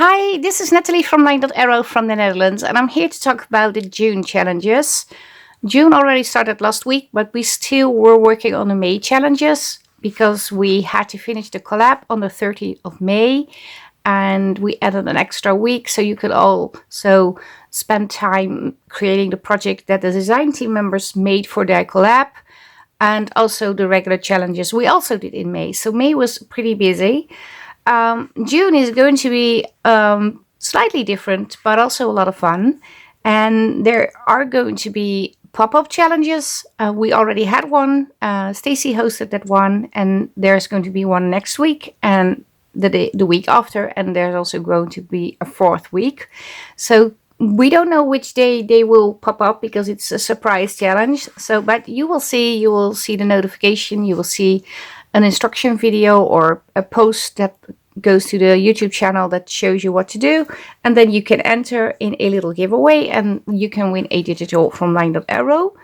Hi, this is Nathalie from LineDotArrow from the Netherlands, and I'm here to talk about the June challenges. June already started last week, but we still were working on the May challenges because we had to finish the collab on the 30th of May, and we added an extra week so you could also spend time creating the project that the design team members made for their collab, and also the regular challenges we also did in May. So May was pretty busy. June is going to be slightly different, but also a lot of fun. And there are going to be pop-up challenges. We already had one. Stacy hosted that one, and there's going to be one next week and the week after, and there's also going to be a fourth week. So we don't know which day they will pop up because it's a surprise challenge. So, but you will see the notification. You will see an instruction video or a post that goes to the YouTube channel that shows you what to do, and then you can enter in a little giveaway and you can win a digital from LineDotArrow.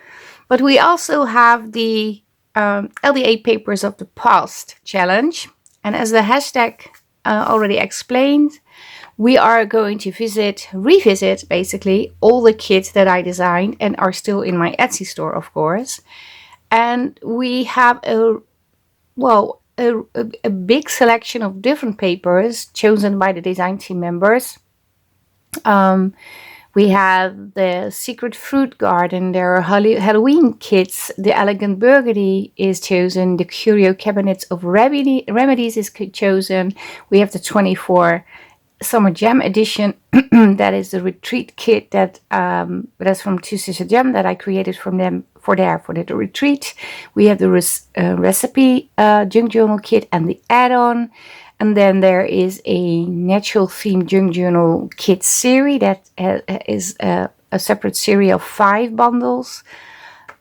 But we also have the LDA Papers of the Past challenge, and as the hashtag already explained, we are going to revisit basically all the kits that I designed and are still in my Etsy store, of course. And we have a big selection of different papers chosen by the design team members. We have the Secret Fruit Garden, there are Halloween kits, the Elegant Burgundy is chosen, the Curio Cabinets of Remedies is chosen. We have the 24 Summer Jam edition, that is the retreat kit that's from Two Sister Jam that I created for the retreat. We have the recipe junk journal kit and the add-on, and then there is a natural themed junk journal kit series that is a separate series of 5 bundles.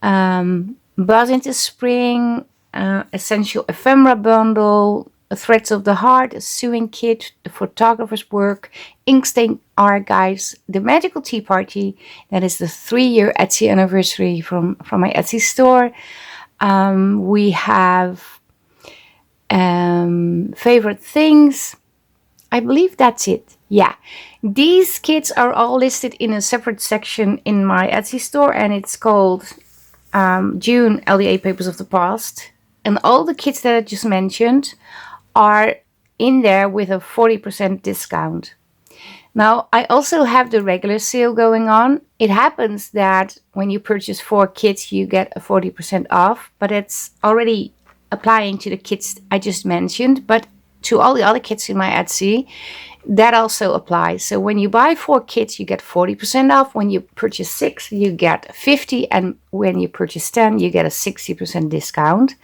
Buzz into Spring, essential ephemera bundle, Threads of the Heart, a sewing kit, the photographer's work, Inkstain Archives, the Magical Tea Party, that is the 3-year Etsy anniversary from my Etsy store. We have favorite things. I believe that's it. Yeah, these kits are all listed in a separate section in my Etsy store, and it's called June LDA Papers of the Past. And all the kits that I just mentioned are in there with a 40% discount. Now, I also have the regular sale going on. It happens that when you purchase 4 kits, you get a 40% off, but it's already applying to the kits I just mentioned, but to all the other kits in my Etsy, that also applies. So when you buy 4 kits, you get 40% off. When you purchase 6, you get 50, and when you purchase 10, you get a 60% discount.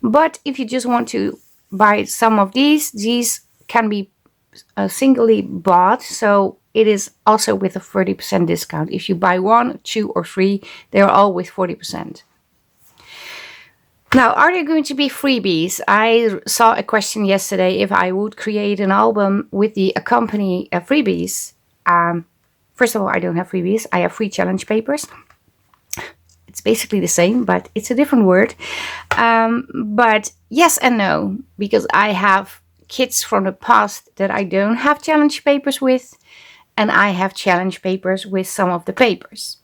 But if you just want to buy some of these can be singly bought, so it is also with a 30% discount. If you buy 1, 2 or 3, they're all with 40%. Now, are there going to be freebies? I saw a question yesterday if I would create an album with the accompanying freebies. First of all, I don't have freebies. I have free challenge papers. It's basically the same, but it's a different word. But yes and no, because I have kits from the past that I don't have challenge papers with, and I have challenge papers with some of the papers.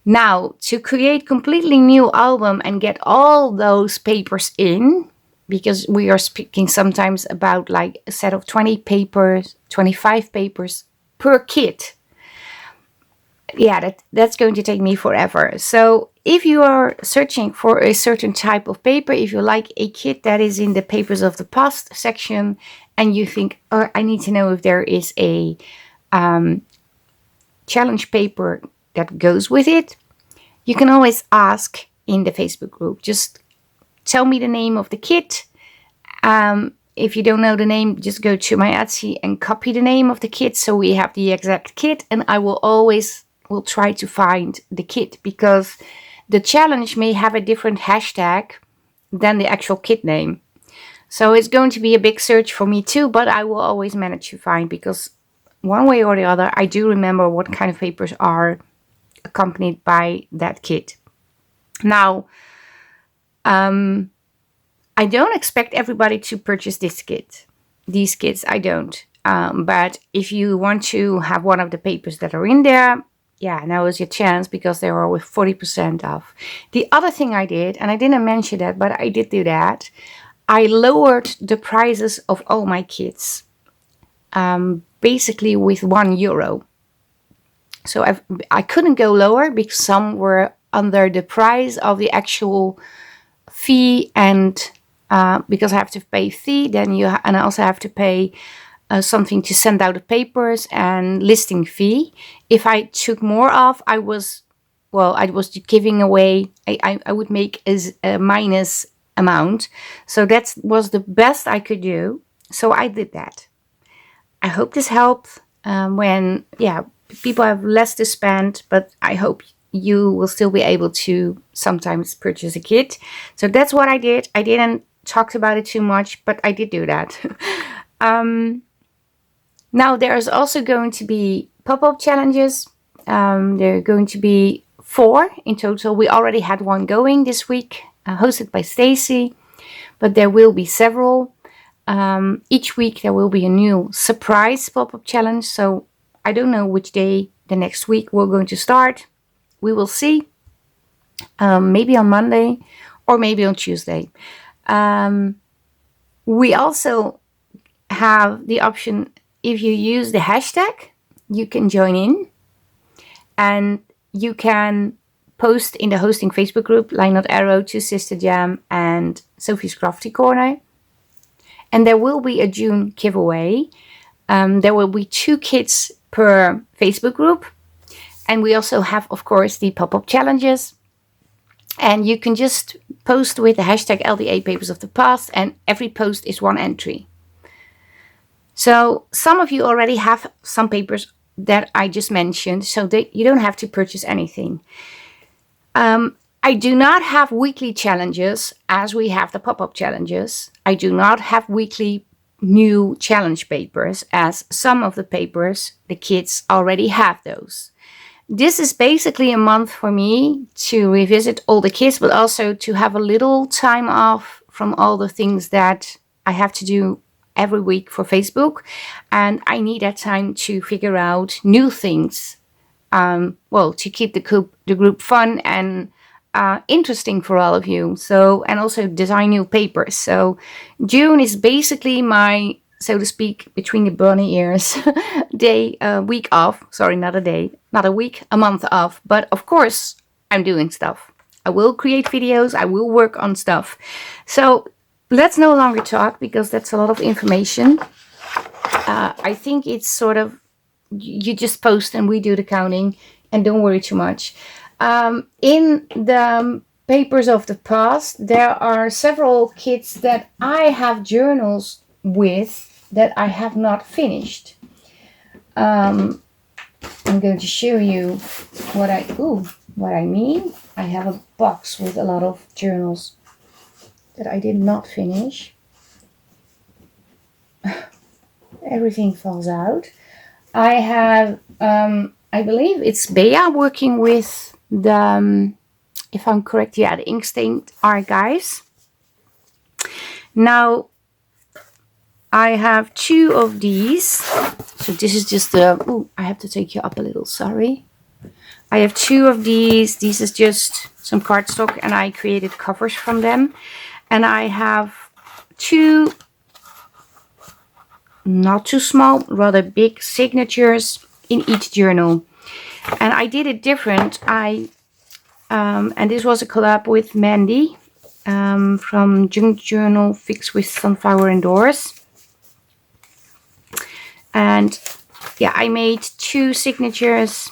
Now, to create completely new album and get all those papers in, because we are speaking sometimes about like a set of 20 papers, 25 papers per kit. Yeah, that's going to take me forever. So if you are searching for a certain type of paper, if you like a kit that is in the Papers of the Past section, and you think, oh, I need to know if there is a challenge paper that goes with it, you can always ask in the Facebook group. Just tell me the name of the kit. If you don't know the name, just go to my Etsy and copy the name of the kit so we have the exact kit, and I will try to find the kit, because the challenge may have a different hashtag than the actual kit name. So it's going to be a big search for me too, but I will always manage to find, because one way or the other, I do remember what kind of papers are accompanied by that kit. Now, I don't expect everybody to purchase these kits. I don't. But if you want to have one of the papers that are in there, yeah, now is your chance because they were with 40% off. The other thing I did, and I didn't mention that, but I did do that, I lowered the prices of all my kits, basically with €1. So I couldn't go lower because some were under the price of the actual fee, and because I have to pay fee, then and I also have to pay something to send out the papers and listing fee. If I took more off, I was giving away, I would make a minus amount. So that was the best I could do. So I did that. I hope this helped when people have less to spend, but I hope you will still be able to sometimes purchase a kit. So that's what I did. I didn't talk about it too much, but I did do that. Now there's also going to be pop-up challenges. There are going to be 4 in total. We already had one going this week, hosted by Stacy, but there will be several. Each week there will be a new surprise pop-up challenge. So I don't know which day the next week we're going to start. We will see. Maybe on Monday or maybe on Tuesday. We also have the option, if you use the hashtag, you can join in and you can post in the hosting Facebook group, LineDotArrow, to Sister Jam and Sophie's Crafty Corner. And there will be a June giveaway. There will be 2 kits per Facebook group. And we also have, of course, the pop-up challenges. And you can just post with the hashtag LDA Papers of the Past, and every post is 1 entry. So some of you already have some papers that I just mentioned, so that you don't have to purchase anything. I do not have weekly challenges as we have the pop-up challenges. I do not have weekly new challenge papers as some of the papers, the kids already have those. This is basically a month for me to revisit all the kits, but also to have a little time off from all the things that I have to do every week for Facebook. And I need that time to figure out new things, to keep the group fun and interesting for all of you. So, and also design new papers. So June is basically my, so to speak, between the bunny ears week off. Sorry, not a day, not a week, a month off. But of course, I'm doing stuff. I will create videos. I will work on stuff. So let's no longer talk because that's a lot of information. I think it's sort of, you just post and we do the counting and don't worry too much. In the papers of the past, there are several kits that I have journals with that I have not finished. I'm going to show you what I mean. I have a box with a lot of journals that I did not finish. Everything falls out. I have, I believe it's Bea working with the, if I'm correct, the ink stained archives. Now, I have 2 of these. So this is just the, I have to take you up a little, sorry. I have 2 of these. This is just some cardstock and I created covers from them. And I have 2 not too small, rather big signatures in each journal. And I did it different. And this was a collab with Mandy from Junk Journal Fix with Sunflower Indoors. And yeah, I made 2 signatures.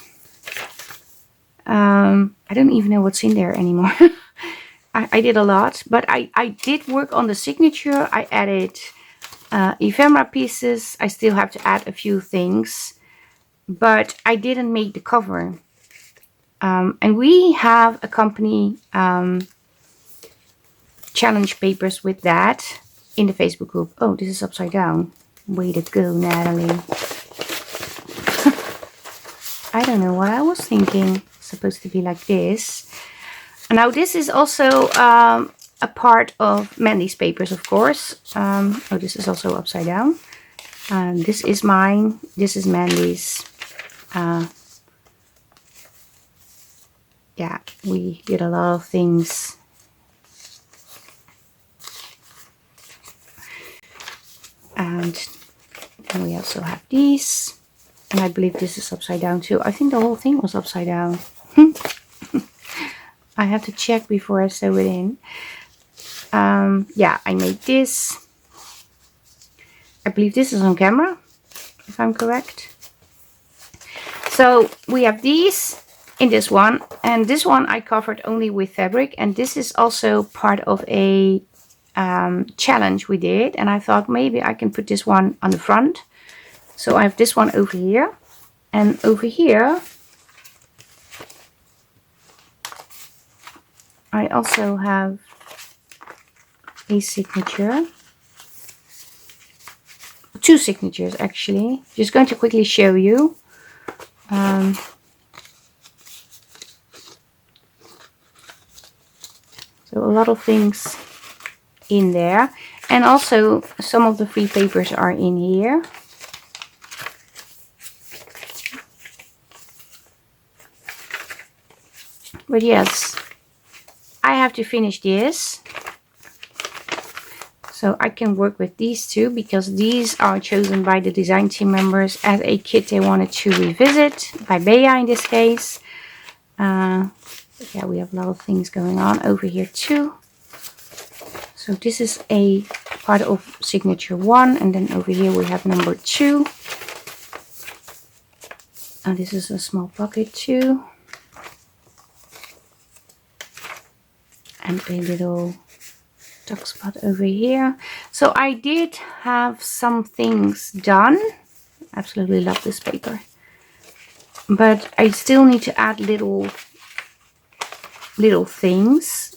I don't even know what's in there anymore. I did a lot, but I did work on the signature. I added ephemera pieces. I still have to add a few things, but I didn't make the cover. And we have a company challenge papers with that in the Facebook group. Oh, this is upside down. Way to go, Natalie. I don't know what I was thinking. It's supposed to be like this. Now this is also a part of Mandy's papers, of course. Oh, this is also upside down. This is mine. This is Mandy's. Yeah, we did a lot of things. And then we also have these. And I believe this is upside down too. I think the whole thing was upside down. I have to check before I sew it in. Yeah, I made this. I believe this is on camera, if I'm correct. So we have these in this one, and this one I covered only with fabric, and this is also part of a challenge we did, and I thought maybe I can put this one on the front. So I have this one over here, and over here I also have a signature. Two signatures actually. Just going to quickly show you. So a lot of things in there, and also some of the free papers are in here. But yes, I have to finish this, so I can work with these two, because these are chosen by the design team members as a kit they wanted to revisit, by Bea in this case. Yeah, we have a lot of things going on over here too. So this is a part of signature 1, and then over here we have number 2. And this is a small pocket too. And a little tuck spot over here. So I did have some things done. Absolutely love this paper. But I still need to add little things.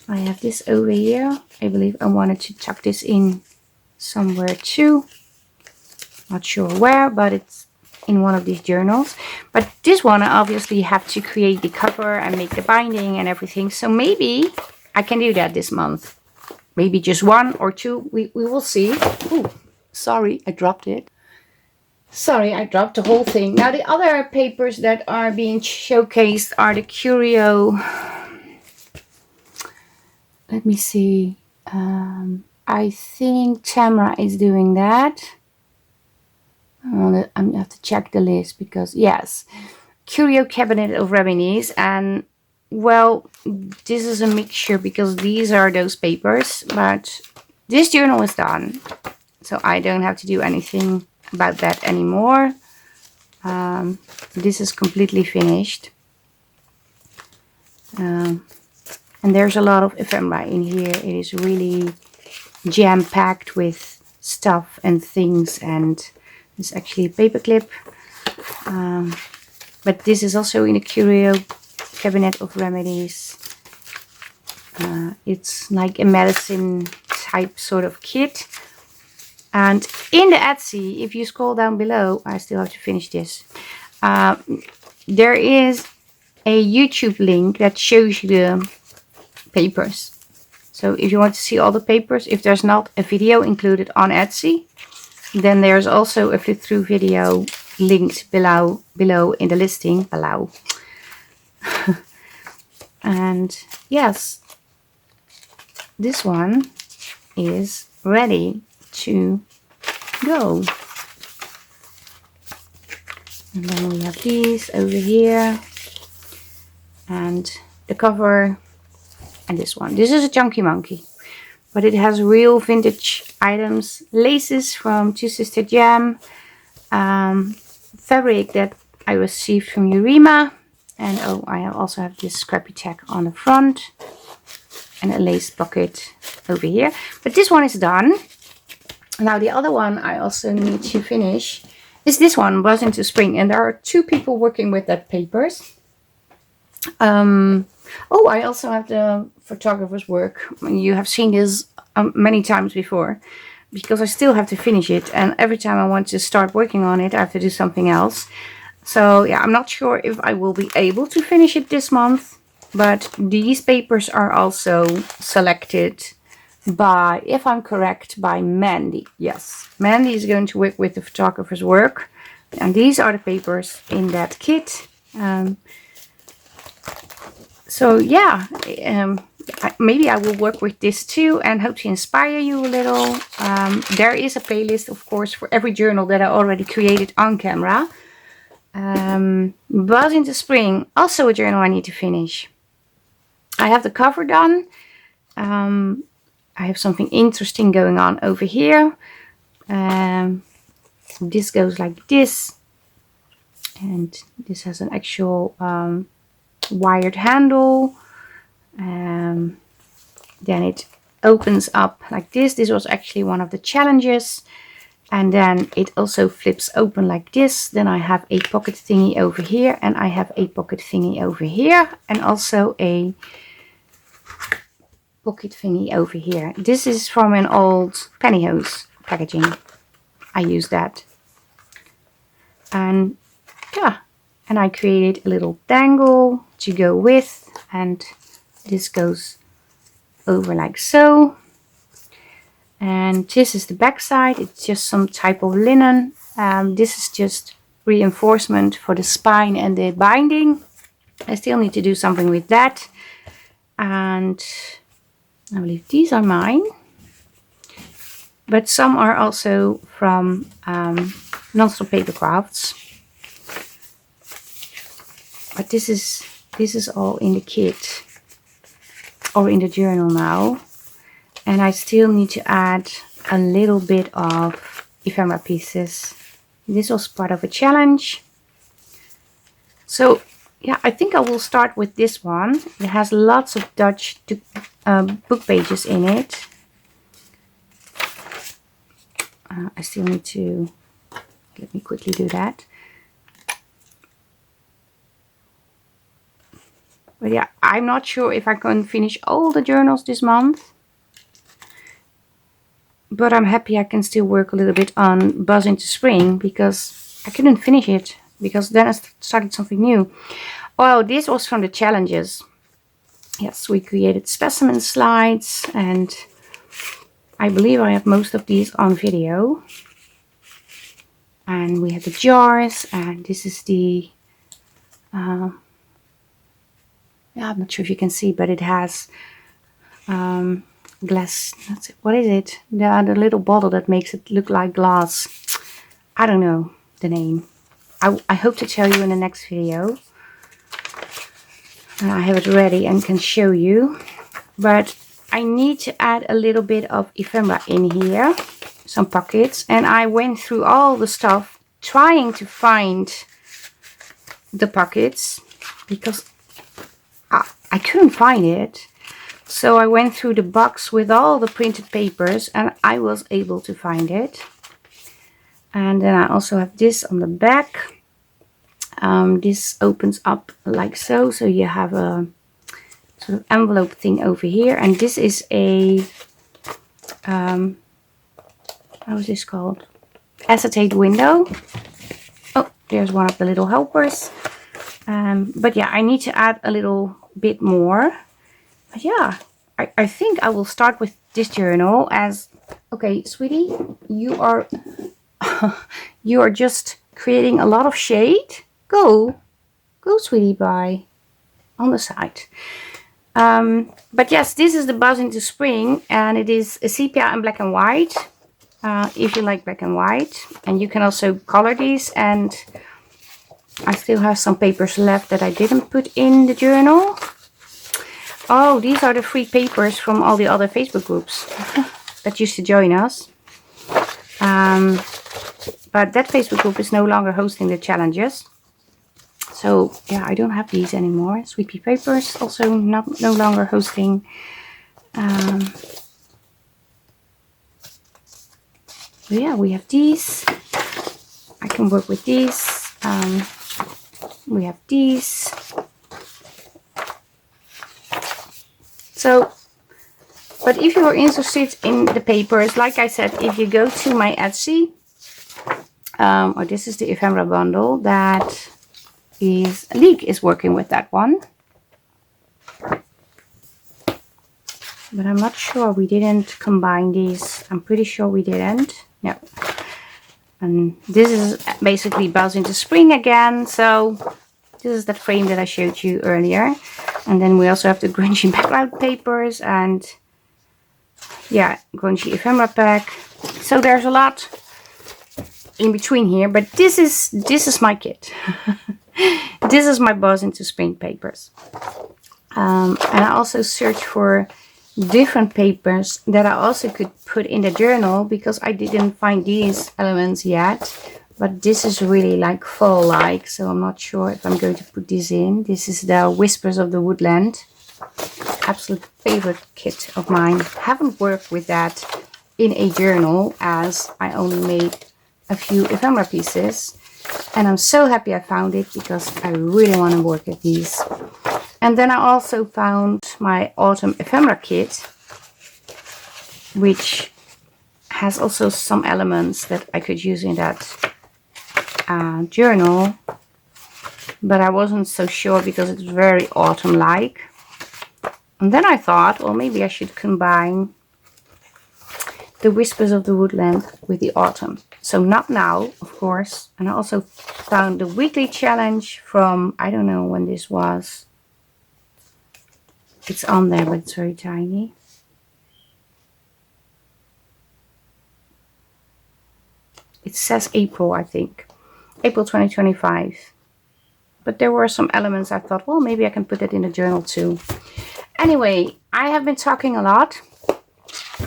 I have this over here. I believe I wanted to tuck this in somewhere too. Not sure where, but it's in one of these journals. But this one I obviously have to create the cover and make the binding and everything. So maybe I can do that this month. Maybe just 1 or 2. We will see. Ooh, sorry, I dropped it. Sorry, I dropped the whole thing. Now the other papers that are being showcased are the Curio. Let me see. I think Tamara is doing that. I have to check the list, because yes, Curio Cabinet of Remedies, and well, this is a mixture because these are those papers, but this journal is done, so I don't have to do anything about that anymore. This is completely finished, and there's a lot of ephemera in here. It is really jam-packed with stuff and things, and it's actually a paper clip. But this is also in the Curio Cabinet of Remedies. It's like a medicine type sort of kit. And in the Etsy, if you scroll down below, I still have to finish this. There is a YouTube link that shows you the papers. So if you want to see all the papers, if there's not a video included on Etsy, then there's also a flip through video linked below in the listing below. And yes, this one is ready to go. And then we have these over here, and the cover, and this one. This is a Chunky Monkey, but it has real vintage items, laces from Two Sister Jam, fabric that I received from Urema, and oh, I also have this scrappy tack on the front, and a lace pocket over here. But this one is done. Now the other one I also need to finish is this one, Buzz into Spring, and there are 2 people working with that papers. Oh, I also have the photographer's work. You have seen this many times before, because I still have to finish it, and every time I want to start working on it I have to do something else. So yeah, I'm not sure if I will be able to finish it this month, but these papers are also selected by, if I'm correct, by Mandy. Yes, Mandy is going to work with the photographer's work. And these are the papers in that kit. So yeah, maybe I will work with this too and hope to inspire you a little. There is a playlist, of course, for every journal that I already created on camera. Buzz into Spring, also a journal I need to finish. I have the cover done. I have something interesting going on over here. This goes like this. And this has an actual wired handle. Then it opens up like this. This was actually one of the challenges. And then it also flips open like this. Then I have a pocket thingy over here. And I have a pocket thingy over here. And also a pocket thingy over here. This is from an old pantyhose packaging. I use that. And yeah, and I created a little dangle to go with, and this goes over like so. And this is the back side. It's just some type of linen. This is just reinforcement for the spine and the binding. I still need to do something with that. And I believe these are mine. But some are also from Non-Stop Papercrafts. But this is all in the kit or in the journal now. And I still need to add a little bit of ephemera pieces. This was part of a challenge. So yeah, I think I will start with this one. It has lots of Dutch book pages in it. I still need to, let me quickly do that. But yeah, I'm not sure if I can finish all the journals this month. But I'm happy I can still work a little bit on Buzz into Spring, because I couldn't finish it, because then I started something new. Oh, this was from the challenges. Yes, we created specimen slides, and I believe I have most of these on video. And we have the jars, and this is the yeah, I'm not sure if you can see, but it has glass. That's it. What is it? The little bottle that makes it look like glass. I don't know the name. I hope to tell you in the next video. I have it ready and can show you. But I need to add a little bit of ephemera in here. Some pockets. And I went through all the stuff trying to find the pockets, because I couldn't find it. So I went through the box with all the printed papers and I was able to find it. And then I also have this on the back. This opens up like so. So you have a sort of envelope thing over here. And this is a, how is this called? Acetate window. Oh, there's one of the little helpers. But yeah, I need to add a little bit more. But yeah, I think I will start with this journal as, okay, sweetie, you are you are just creating a lot of shade. Go, sweetie, bye. On the side. But yes, this is the Buzz into Spring, and it is a sepia and black and white. If you like black and white, and you can also color these. And I still have some papers left that I didn't put in the journal. Oh, these are the free papers from all the other Facebook groups that used to join us. But that Facebook group is no longer hosting the challenges. So yeah, I don't have these anymore. Sweet Pea Papers also no longer hosting. Yeah, we have these. I can work with these. We have these. So, but if you are interested in the papers, like I said, if you go to my Etsy, or this is the ephemera bundle that is, Leek is working with that one. but I'm not sure. We didn't combine these. I'm pretty sure we didn't. No. And this is basically Bells into Spring again. So this is that frame that I showed you earlier. And then we also have the grungy background papers and yeah, grungy ephemera pack. So there's a lot in between here, but this is my kit. This is my Bells into Spring papers. And I also searched for different papers that I also could put in the journal because I didn't find these elements yet. But this is really like fall-like, so I'm not sure if I'm going to put this in. This is the Whispers of the Woodland. Absolute favorite kit of mine. Haven't worked with that in a journal as I only made a few ephemera pieces. And I'm so happy I found it because I really want to work with these. And then I also found my Autumn Ephemera kit, which has also some elements that I could use in that journal. But I wasn't so sure because it's very autumn-like. And then I thought, well, maybe I should combine the Whispers of the Woodland with the autumn. So not now, of course. And I also found the weekly challenge from, I don't know when this was. It's on there, but it's very tiny. It says April, I think. April 2025. But there were some elements I thought, well, maybe I can put it in the journal too. Anyway, I have been talking a lot.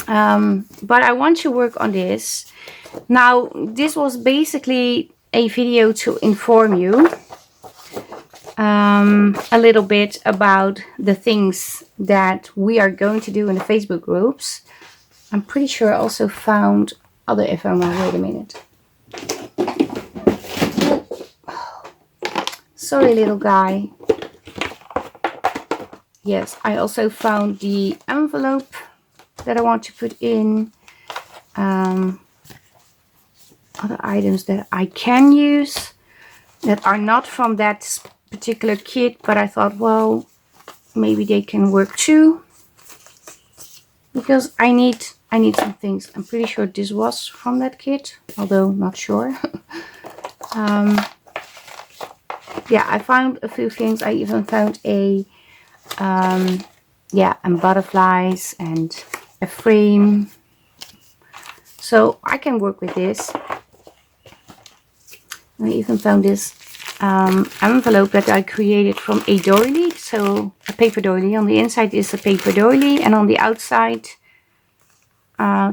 But I want to work on this. Now, this was basically a video to inform you a little bit about the things that we are going to do in the Facebook groups. I'm pretty sure I also found other ephemera. Wait a minute. Sorry, little guy. Yes, I also found the envelope that I want to put in. Other items that I can use that are not from that particular kit, but I thought, well, maybe they can work too, because I need some things. I'm pretty sure this was from that kit, although not sure. Yeah, I found a few things. I even found a yeah, and butterflies and a frame, so I can work with this. I even found this envelope that I created from a doily, so a paper doily. On the inside is a paper doily, and on the outside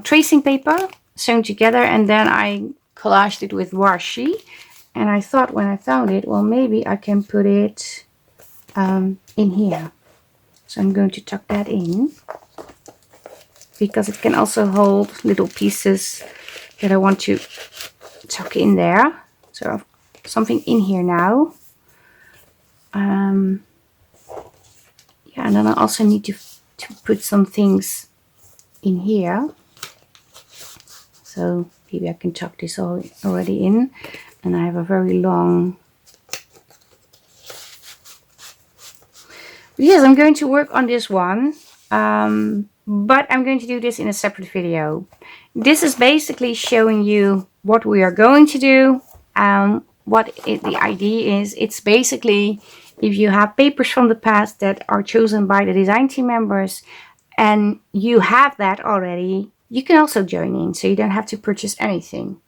tracing paper sewn together, and then I collaged it with washi. And I thought when I found it, well, maybe I can put it in here. So I'm going to tuck that in, because it can also hold little pieces that I want to tuck in there. So I have something in here now. Yeah, and then I also need to put some things in here. So maybe I can tuck this all already in. And I have a very long... Yes, I'm going to work on this one. But I'm going to do this in a separate video. This is basically showing you what we are going to do. The idea is, it's basically, if you have papers from the past that are chosen by the design team members and you have that already, you can also join in, so you don't have to purchase anything.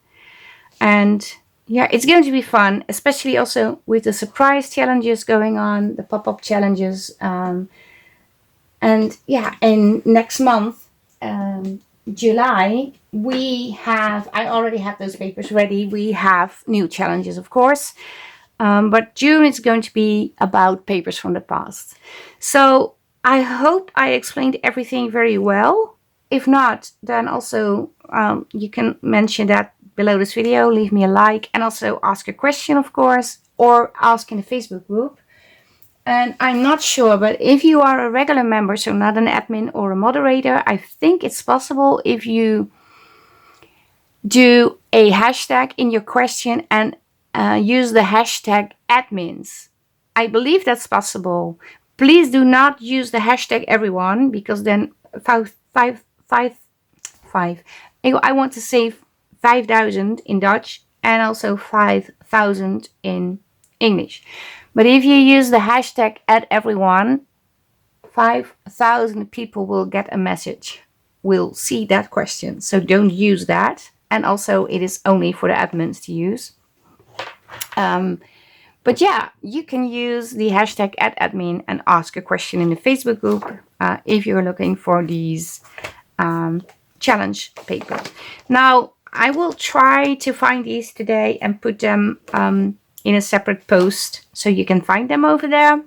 And yeah, it's going to be fun, especially also with the surprise challenges going on, the pop-up challenges. And yeah, and next month, July, I already have those papers ready. We have new challenges, of course. But June is going to be about papers from the past. So I hope I explained everything very well. If not, then also you can mention that below this video, leave me a like, and also ask a question, of course, or ask in the Facebook group. And I'm not sure, but if you are a regular member, so not an admin or a moderator, I think it's possible if you do a hashtag in your question and use the hashtag admins. I believe that's possible. Please do not use the hashtag everyone, because then I want to say 5,000 in Dutch and also 5,000 in English. But if you use the hashtag @everyone, 5,000 people will get a message, will see that question. So don't use that. And also it is only for the admins to use. But yeah, you can use the hashtag @admin and ask a question in the Facebook group if you're looking for these challenge paper. Now, I will try to find these today and put them in a separate post so you can find them over there.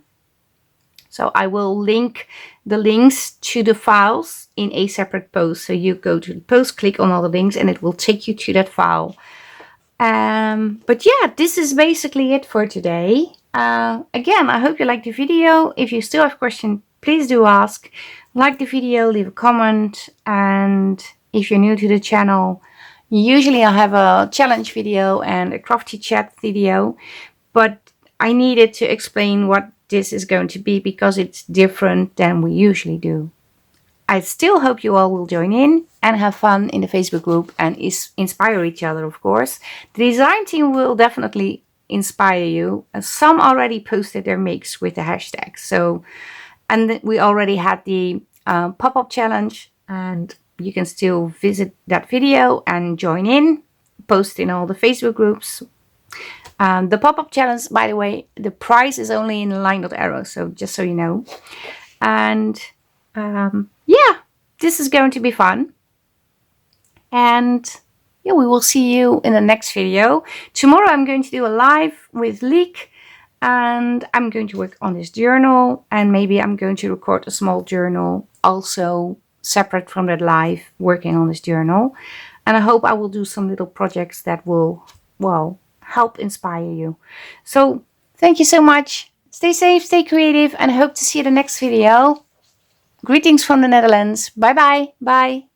So I will link the links to the files in a separate post. So you go to the post, click on all the links, and it will take you to that file. But yeah, this is basically it for today. Again, I hope you liked the video. If you still have questions, please do ask. Like the video, leave a comment, and if you're new to the channel, usually I have a challenge video and a crafty chat video, but I needed to explain what this is going to be because it's different than we usually do. I still hope you all will join in and have fun in the Facebook group and inspire each other, of course. The design team will definitely inspire you. Some already posted their makes with the hashtag. So, and we already had the pop-up challenge, and you can still visit that video and join in, post in all the Facebook groups. The pop-up challenge, by the way, the prize is only in LineDotArrow, so just so you know. And yeah, this is going to be fun. And yeah, we will see you in the next video. Tomorrow I'm going to do a live with Leek, and I'm going to work on this journal, and maybe I'm going to record a small journal also separate from that live, working on this journal. And I hope I will do some little projects that will, well, help inspire you. So thank you so much. Stay safe, stay creative, and I hope to see you in the next video. Greetings from the Netherlands. Bye bye. Bye.